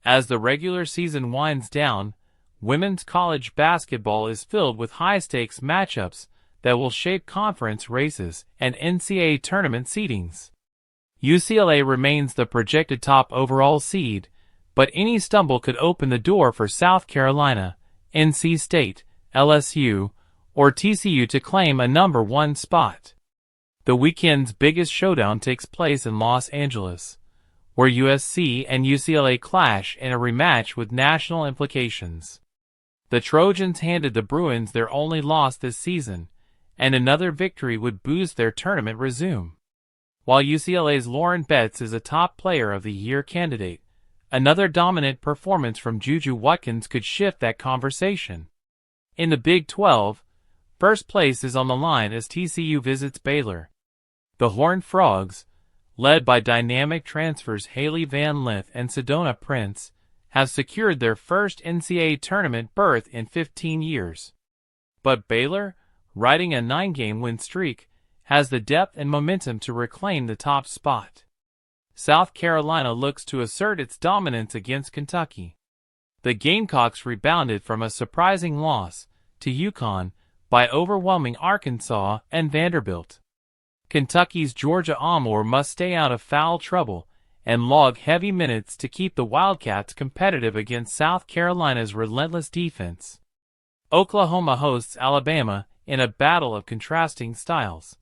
As the regular season winds down, women's college basketball is filled with high-stakes matchups that will shape conference races and NCAA tournament seedings. UCLA remains the projected top overall seed, but any stumble could open the door for South Carolina, NC State, LSU, or TCU to claim a number 1 spot. The weekend's biggest showdown takes place in Los Angeles, where USC and UCLA clash in a rematch with national implications. The Trojans handed the Bruins their only loss this season, and another victory would boost their tournament resume. While UCLA's Lauren Betts is a top player of the year candidate, another dominant performance from Juju Watkins could shift that conversation. In the Big 12, first place is on the line as TCU visits Baylor. The Horned Frogs, led by dynamic transfers Haley Van Lith and Sedona Prince, have secured their first NCAA tournament berth in 15 years. But Baylor, riding a 9-game win streak, has the depth and momentum to reclaim the top spot. South Carolina looks to assert its dominance against Kentucky. The Gamecocks rebounded from a surprising loss to UConn by overwhelming Arkansas and Vanderbilt. Kentucky's Georgia Amoore must stay out of foul trouble and log heavy minutes to keep the Wildcats competitive against South Carolina's relentless defense. Oklahoma hosts Alabama in a battle of contrasting styles.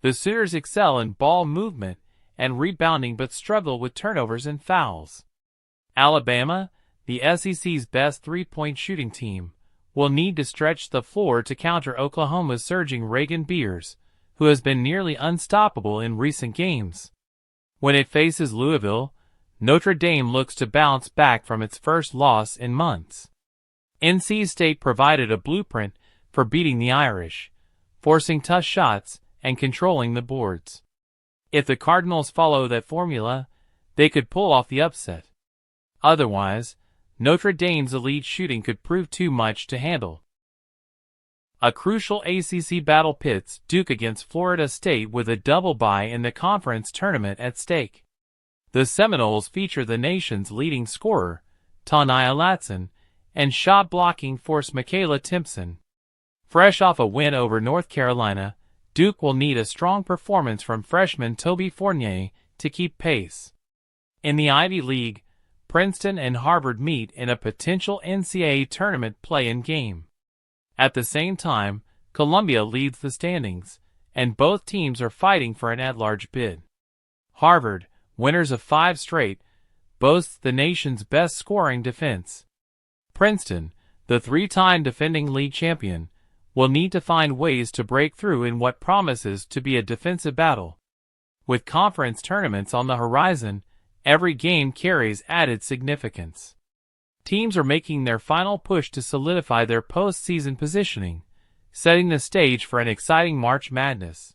The Sooners excel in ball movement and rebounding but struggle with turnovers and fouls. Alabama, the SEC's best three-point shooting team, will need to stretch the floor to counter Oklahoma's surging Reagan Beers, who has been nearly unstoppable in recent games. When it faces Louisville, Notre Dame looks to bounce back from its first loss in months. NC State provided a blueprint for beating the Irish, forcing tough shots and controlling the boards. If the Cardinals follow that formula, they could pull off the upset. Otherwise, Notre Dame's elite shooting could prove too much to handle. A crucial ACC battle pits Duke against Florida State with a double bye in the conference tournament at stake. The Seminoles feature the nation's leading scorer, Tania Latson, and shot-blocking force Michaela Timpson. Fresh off a win over North Carolina, Duke will need a strong performance from freshman Toby Fournier to keep pace. In the Ivy League, Princeton and Harvard meet in a potential NCAA tournament play-in game. At the same time, Columbia leads the standings, and both teams are fighting for an at-large bid. Harvard, winners of 5 straight, boasts the nation's best scoring defense. Princeton, the 3-time defending league champion, will need to find ways to break through in what promises to be a defensive battle. With conference tournaments on the horizon, every game carries added significance. Teams are making their final push to solidify their postseason positioning, setting the stage for an exciting March Madness.